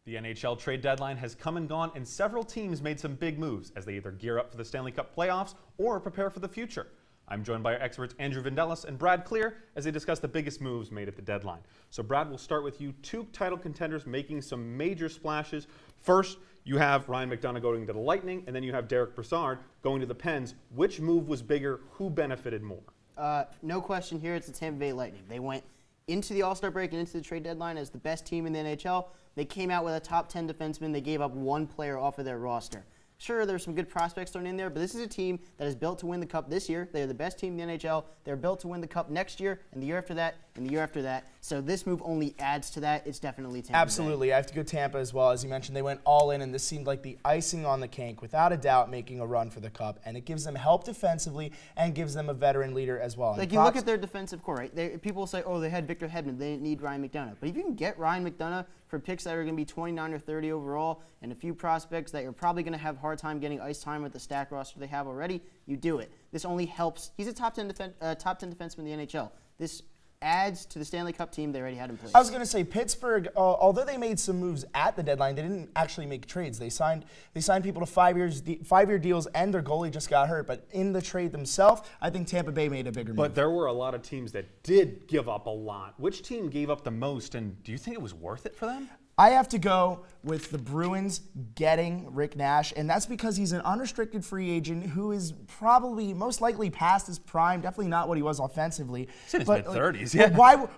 The NHL trade deadline has come and gone, and several teams made some big moves as they either gear up for the Stanley Cup playoffs or prepare for the future. I'm joined by our experts Andrew Vendelis and Brad Klier as they discuss the biggest moves made at the deadline. So Brad, we'll start with you. Two title contenders making some major splashes. First, you have Ryan McDonagh going to the Lightning, and then you have Derek Brassard going to the Pens. Which move was bigger? Who benefited more? No question here, it's the Tampa Bay Lightning. They went into the All-Star break and into the trade deadline as the best team in the NHL. They came out with a top 10 defenseman. They gave up one player off of their roster. Sure, there's some good prospects thrown in there, but this is a team that is built to win the Cup this year. They're the best team in the NHL. They're built to win the Cup next year, and the year after that, and the year after that. So this move only adds to that. It's definitely Tampa Absolutely. Bay. I have to go Tampa as well. As you mentioned, they went all in, and this seemed like the icing on the cake, without a doubt, making a run for the Cup. And it gives them help defensively and gives them a veteran leader as well. Like, you look at their defensive core, right? People say, oh, they had Victor Hedman. They didn't need Ryan McDonagh. But if you can get Ryan McDonagh for picks that are going to be 29 or 30 overall and a few prospects that you're probably going to have a hard time getting ice time with the stack roster they have already, you do it. This only helps. He's a top 10 defenseman in the NHL. This adds to the Stanley Cup team they already had in place. I was going to say Pittsburgh, although they made some moves at the deadline, they didn't actually make trades. They signed people to 5-year deals, and their goalie just got hurt. But in the trade themselves, I think Tampa Bay made a bigger move. But there were a lot of teams that did give up a lot. Which team gave up the most, and do you think it was worth it for them? I have to go with the Bruins getting Rick Nash, and that's because he's an unrestricted free agent who is probably most likely past his prime, definitely not what he was offensively. He's in his mid-30s, yeah.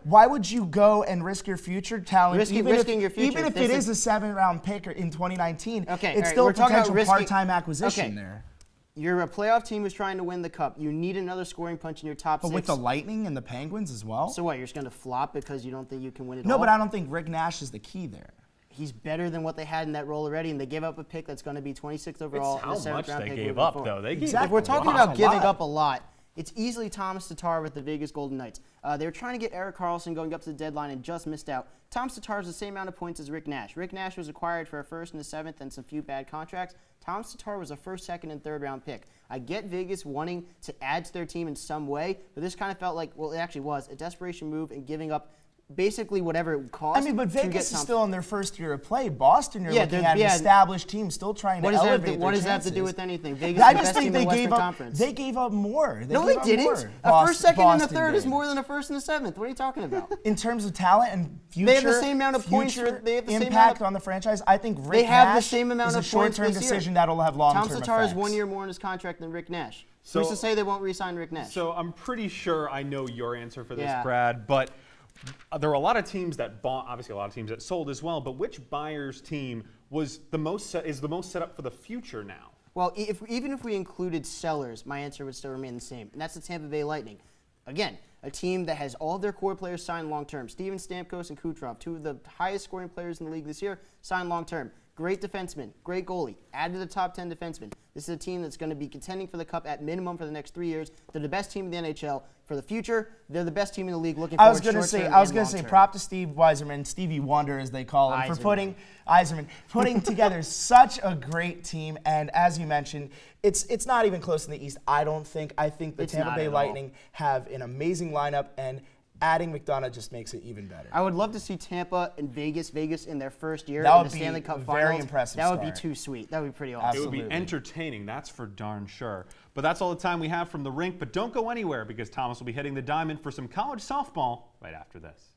Why would you go and risk your future talent, risking your future. Even if it is a 7th-round pick in 2019, okay, it's still a potential part-time acquisition there. You're a playoff team who's trying to win the Cup. You need another scoring punch in your top six. But with the Lightning and the Penguins as well? So what, you're just going to flop because you don't think you can win it all? No, but I don't think Rick Nash is the key there. He's better than what they had in that role already, and they gave up a pick that's going to be 26th overall. It's how much they gave up, though. If we're talking about giving up a lot, it's easily Thomas Tatar with the Vegas Golden Knights. They were trying to get Erik Karlsson going up to the deadline and just missed out. Thomas Tatar has the same amount of points as Rick Nash. Rick Nash was acquired for a first and a 7th and some few bad contracts. Thomas Tatar was a first, second, and third round pick. I get Vegas wanting to add to their team in some way, but this kind of felt like, well, it actually was a desperation move and giving up basically whatever it would cost. I mean, but Vegas is still in their first year of play. Boston, you're looking at an established team still trying to elevate their chances. What does that have to do with anything? Vegas I is the just best think team in the Western Conference. They gave up more. No, they didn't. A first, second, and a third is more than a first and a 7th. What are you talking about? In terms of talent and future, they have the same amount of points. They have the impact on the franchise. I think Rick Nash is a short-term decision that'll have long-term effects. Tom Tatar has 1 year more in his contract than Rick Nash. So, who's to say they won't re-sign Rick Nash? So I'm pretty sure I know your answer for this, Brad, but there were a lot of teams that bought, obviously a lot of teams that sold as well, but which buyer's team was is the most set up for the future now? Well, even if we included sellers, my answer would still remain the same, and that's the Tampa Bay Lightning. Again, a team that has all of their core players signed long-term. Steven Stamkos and Kucherov, two of the highest scoring players in the league this year, signed long-term. Great defenseman, great goalie, add to the top 10 defensemen. This is a team that's going to be contending for the Cup at minimum for the next 3 years. They're the best team in the NHL. For the future, they're the best team in the league looking forward to short-term I was going to say, prop to Steve Yzerman, Stevie Wonder as they call him, for putting together such a great team. And as you mentioned, it's not even close in the East, I don't think. I think the Tampa Bay Lightning have an amazing lineup, and adding McDonagh just makes it even better. I would love to see Tampa and Vegas in their first year in the Stanley Cup Finals. Very impressive. That would be too sweet. That would be pretty awesome. Absolutely. It would be entertaining, that's for darn sure. But that's all the time we have from the rink. But don't go anywhere because Thomas will be hitting the diamond for some college softball right after this.